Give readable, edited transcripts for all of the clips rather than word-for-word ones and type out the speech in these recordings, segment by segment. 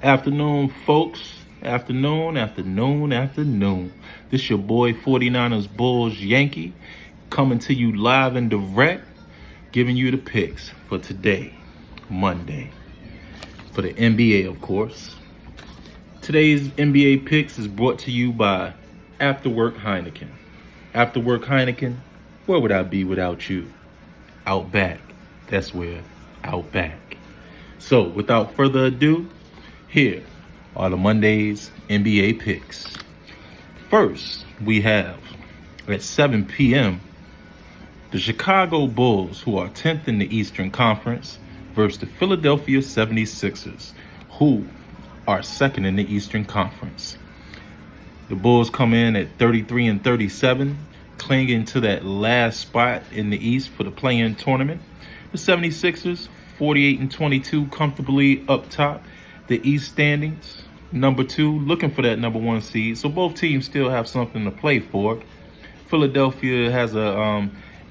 Afternoon, folks. Afternoon. This your boy 49ers Bulls Yankee coming to you live and direct, giving you the picks for today, Monday, for the NBA, of course. Today's NBA picks is brought to you by Afterwork Heineken. Afterwork Heineken, where would I be without you? Out back. That's where. Out back. So, without further ado, here are the Monday's NBA picks. First, we have at 7 p.m. the Chicago Bulls, who are 10th in the Eastern Conference, versus the Philadelphia 76ers, who are 2nd in the Eastern Conference. The Bulls come in at 33 and 37, clinging to that last spot in the East for the play-in tournament. The 76ers, 48 and 22, comfortably up top the East standings, number 2, looking for that number 1 seed. So both teams still have something to play for. Philadelphia has a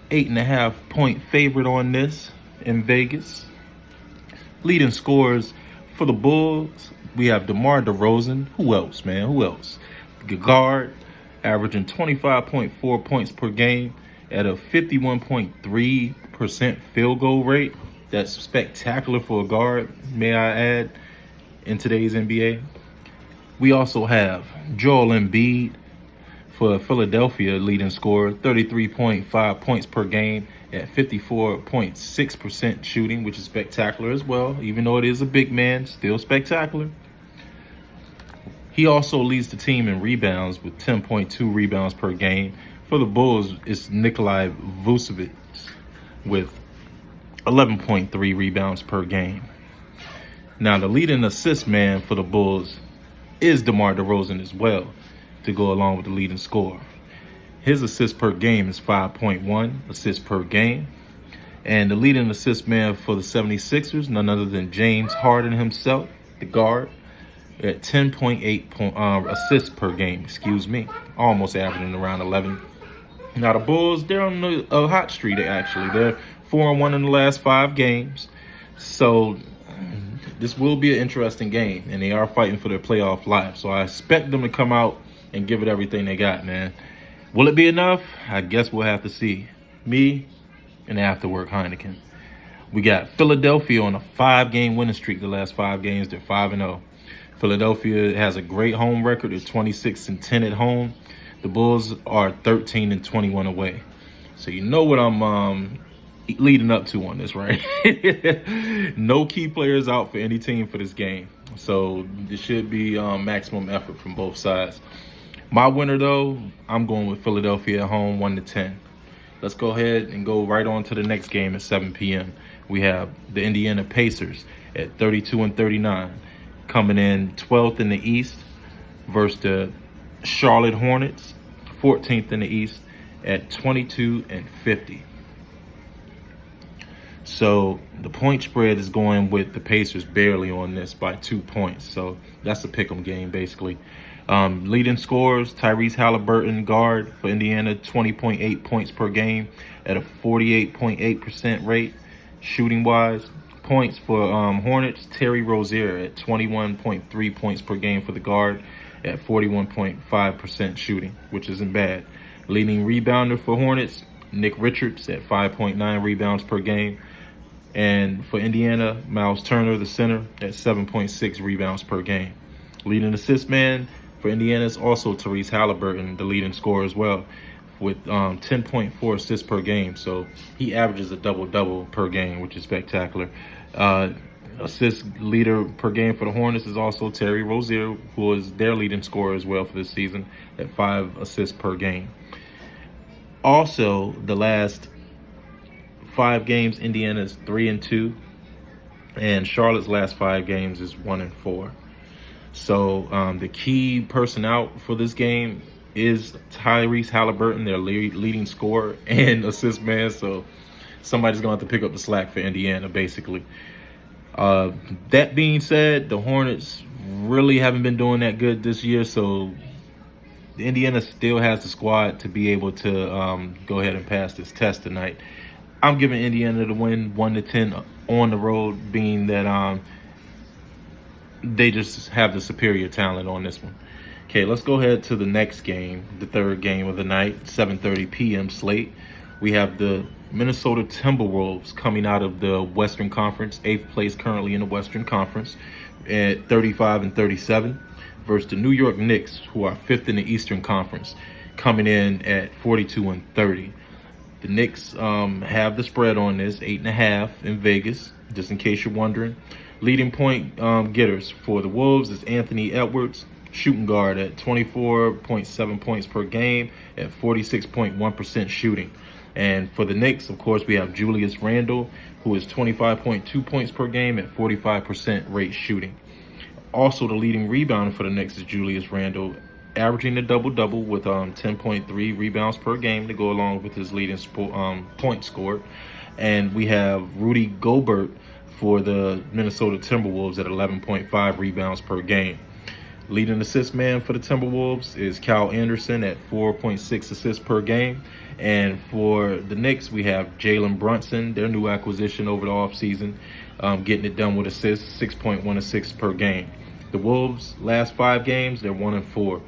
8.5 point favorite on this in Vegas. Leading scorers for the Bulls, we have DeMar DeRozan. Who else, man? Who else? The guard, averaging 25.4 points per game at a 51.3% field goal rate. That's spectacular for a guard, may I add, in today's NBA. We also have Joel Embiid for Philadelphia, leading scorer, 33.5 points per game at 54.6% shooting, which is spectacular as well. Even though it is a big man, still spectacular. He also leads the team in rebounds with 10.2 rebounds per game. For the Bulls, it's Nikolai Vucevic with 11.3 rebounds per game. Now, the leading assist man for the Bulls is DeMar DeRozan as well, to go along with the leading scorer. His assist per game is 5.1 assists per game. And the leading assist man for the 76ers, none other than James Harden himself, the guard, at 10.8 assists per game, almost averaging around 11. Now, the Bulls, they're on a hot streak, actually. They're 4-1 in the last 5 games. So this will be an interesting game, and they are fighting for their playoff life. So I expect them to come out and give it everything they got, man. Will it be enough? I guess we'll have to see. Me and Afterwork Heineken. We got Philadelphia on a 5-game winning streak. The last 5 games, they're 5-0. Philadelphia has a great home record. They're 26 and 10 at home. The Bulls are 13 and 21 away. So you know what I'm leading up to on this, right? No key players out for any team for this game. So it should be maximum effort from both sides. My winner, though, I'm going with Philadelphia at home, 1-10. Let's go ahead and go right on to the next game at 7 p.m. We have the Indiana Pacers at 32 and 39, coming in 12th in the East versus the Charlotte Hornets, 14th in the East at 22 and 50. So the point spread is going with the Pacers barely on this by 2 points. So that's a pick'em game, basically. Leading scorers, Tyrese Halliburton, guard for Indiana, 20.8 points per game at a 48.8% rate. Shooting-wise, points for Hornets, Terry Rozier at 21.3 points per game for the guard at 41.5% shooting, which isn't bad. Leading rebounder for Hornets, Nick Richards at 5.9 rebounds per game. And for Indiana, Miles Turner, the center, at 7.6 rebounds per game. Leading assist man for Indiana is also Tyrese Halliburton, the leading scorer as well, with 10.4 assists per game. So he averages a double-double per game, which is spectacular. Assist leader per game for the Hornets is also Terry Rozier, who is their leading scorer as well for this season at 5 assists per game. Also, the last 5 games, Indiana is 3-2, and Charlotte's last 5 games is 1-4. So the key person out for this game is Tyrese Halliburton, their leading scorer and assist man. So somebody's going to have to pick up the slack for Indiana, basically. That being said, the Hornets really haven't been doing that good this year, so Indiana still has the squad to be able to go ahead and pass this test tonight. I'm giving Indiana the win 1-10 on the road, being that they just have the superior talent on this one. Okay, let's go ahead to the next game, the third game of the night, 7:30 p.m. slate. We have the Minnesota Timberwolves coming out of the Western Conference, 8th place currently in the Western Conference at 35-37, versus the New York Knicks, who are 5th in the Eastern Conference, coming in at 42-30. The Knicks have the spread on this, 8.5 in Vegas, just in case you're wondering. Leading point getters for the Wolves is Anthony Edwards, shooting guard at 24.7 points per game at 46.1% shooting. And for the Knicks, of course, we have Julius Randle, who is 25.2 points per game at 45% rate shooting. Also, the leading rebounder for the Knicks is Julius Randle, averaging a double-double with 10.3 rebounds per game to go along with his leading point scored. And we have Rudy Gobert for the Minnesota Timberwolves at 11.5 rebounds per game. Leading assist man for the Timberwolves is Kyle Anderson at 4.6 assists per game. And for the Knicks, we have Jalen Brunson, their new acquisition over the offseason, getting it done with assists, 6.1 assists per game. The Wolves, last 5 games, they're 1-4.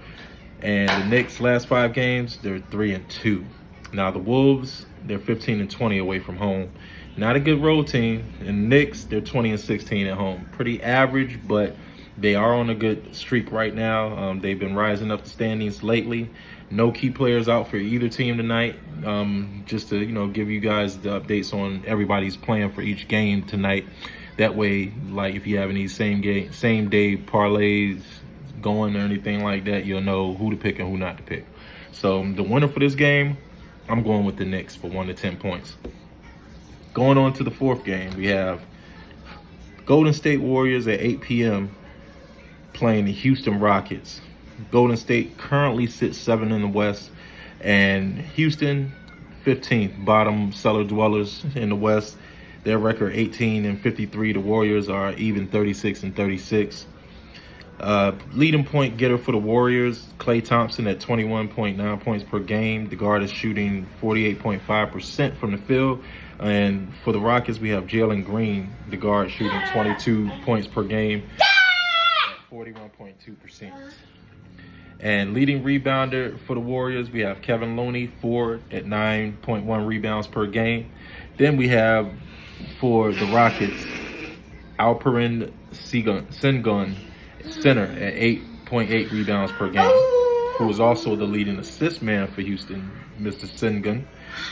And the Knicks, last 5 games, they're 3-2. Now, the Wolves, they're 15-20 away from home. Not a good road team. And the Knicks, they're 20-16 at home. Pretty average, but they are on a good streak right now. They've been rising up the standings lately. No key players out for either team tonight. Just to give you guys the updates on everybody's plan for each game tonight. That way, like if you have any same day parlays going or anything like that, you'll know who to pick and who not to pick. So the winner for this game, I'm going with the Knicks for 1 to 10 points. Going on to the fourth game, we have Golden State Warriors at 8 p.m. playing the Houston Rockets. Golden State currently sits 7 in the West, and Houston 15th, bottom cellar dwellers in the West. Their record 18-53. The Warriors are even 36-36. Leading point getter for the Warriors, Klay Thompson at 21.9 points per game. The guard is shooting 48.5% from the field. And for the Rockets, we have Jalen Green, the guard, shooting 22 points per game at 41.2%. And leading rebounder for the Warriors, we have Kevin Looney, forward, at 9.1 rebounds per game. Then we have, for the Rockets, Alperen Sengun, center, at 8.8 rebounds per game, who is also the leading assist man for Houston. Mr. Sengun,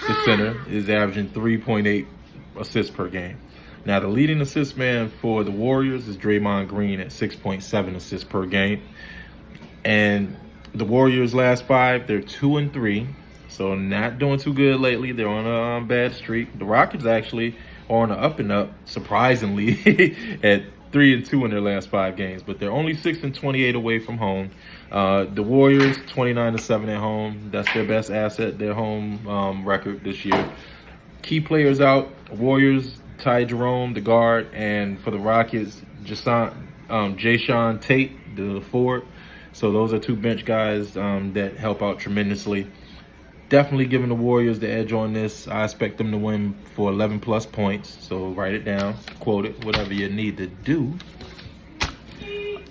the center, is averaging 3.8 assists per game. Now, the leading assist man for the Warriors is Draymond Green at 6.7 assists per game. And the Warriors' last 5, they're 2-3, so not doing too good lately. They're on a bad streak. The Rockets actually are on the up and up, surprisingly, at 3-2 in their last 5 games, but they're only 6-28 away from home. The Warriors 29-7 at home. That's their best asset, their home record this year. Key players out: Warriors, Ty Jerome, the guard, and for the Rockets, Jae'Sean Tate, the forward. So those are 2 bench guys that help out tremendously. Definitely giving the Warriors the edge on this. I expect them to win for 11-plus points. So write it down, quote it, whatever you need to do.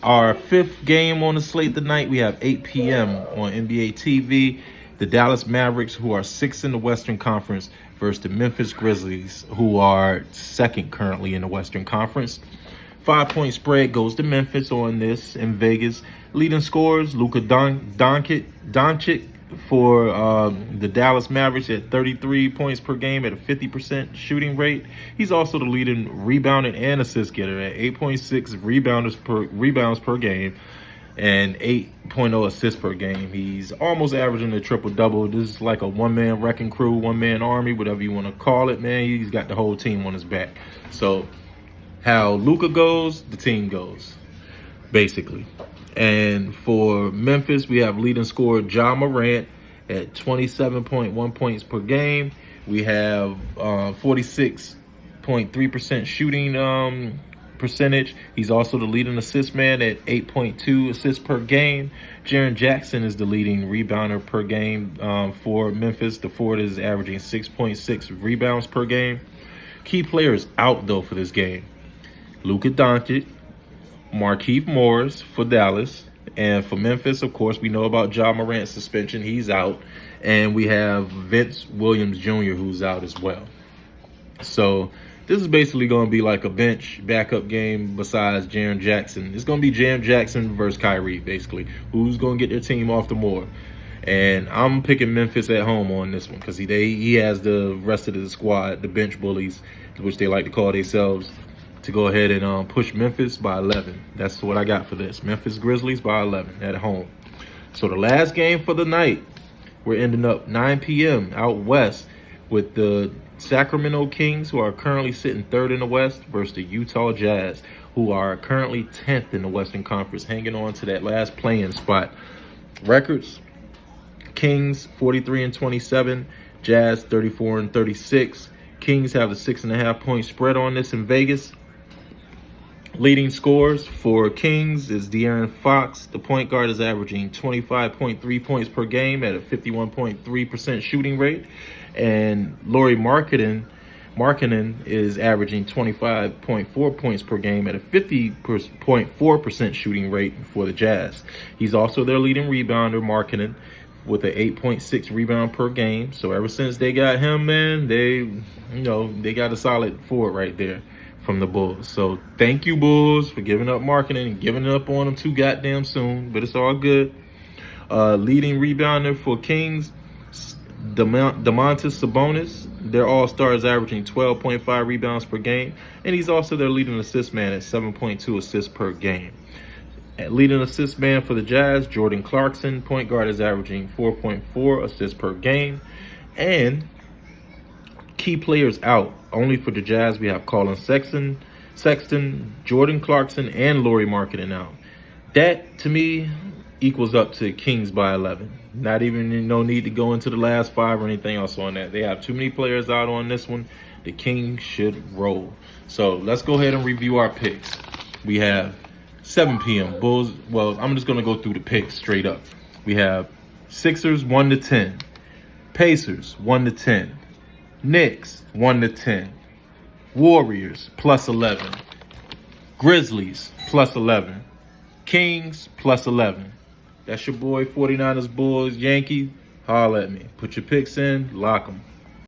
Our 5th game on the slate tonight, we have 8 p.m. on NBA TV. The Dallas Mavericks, who are 6th in the Western Conference, versus the Memphis Grizzlies, who are 2nd currently in the Western Conference. 5-point spread goes to Memphis on this in Vegas. Leading scorers, Luka Doncic for the Dallas Mavericks at 33 points per game at a 50% shooting rate. He's also the leading rebounding and assist getter at 8.6 rebounds per game and 8.0 assists per game. He's almost averaging a triple-double. This is like a one-man wrecking crew, one-man army, whatever you want to call it, man. He's got the whole team on his back. So how Luka goes, the team goes, basically. And for Memphis, we have leading scorer Ja Morant at 27.1 points per game. We have 46.3% shooting percentage. He's also the leading assist man at 8.2 assists per game. Jaren Jackson is the leading rebounder per game for Memphis. The forward is averaging 6.6 rebounds per game. Key players out, though, for this game: Luka Doncic, Markieff Morris for Dallas. And for Memphis, of course, we know about Ja Morant's suspension. He's out. And we have Vince Williams Jr., who's out as well. So this is basically going to be like a bench backup game besides Jaren Jackson. It's going to be Jaren Jackson versus Kyrie, basically. Who's going to get their team off the board? And I'm picking Memphis at home on this one because he has the rest of the squad, the bench bullies, which they like to call themselves, to go ahead and push Memphis by 11. That's what I got for this. Memphis Grizzlies by 11 at home. So the last game for the night, we're ending up 9 p.m. out west with the Sacramento Kings, who are currently sitting 3rd in the West, versus the Utah Jazz, who are currently 10th in the Western Conference, hanging on to that last play-in spot. Records: Kings 43-27, Jazz 34-36. Kings have a 6.5 point spread on this in Vegas. Leading scores for Kings is De'Aaron Fox. The point guard is averaging 25.3 points per game at a 51.3% shooting rate. And Lauri Markkanen is averaging 25.4 points per game at a 50.4% shooting rate for the Jazz. He's also their leading rebounder, Markkanen, with an 8.6 rebound per game. So ever since they got him, man, they got a solid forward right there from the Bulls. So thank you, Bulls, for giving up Markkanen and giving up on them too goddamn soon. But it's all good. Leading rebounder for Kings, Domantas Sabonis. Their all-star is averaging 12.5 rebounds per game, and he's also their leading assist man at 7.2 assists per game. At leading assist man for the Jazz, Jordan Clarkson, point guard, is averaging 4.4 assists per game. And key players out only for the Jazz, we have Colin Sexton, Jordan Clarkson, and Lauri Markkanen out. That, to me, equals up to Kings by 11. Not even no need to go into the last 5 or anything else on that. They have too many players out on this one. The Kings should roll. So let's go ahead and review our picks. We have 7 p.m. Bulls. Well, I'm just going to go through the picks straight up. We have Sixers 1-10, Pacers 1-10, Knicks 1-10, Warriors +11, Grizzlies +11, Kings +11. That's your boy 49ers Bulls Yankee. Holla at me. Put your picks in, lock them.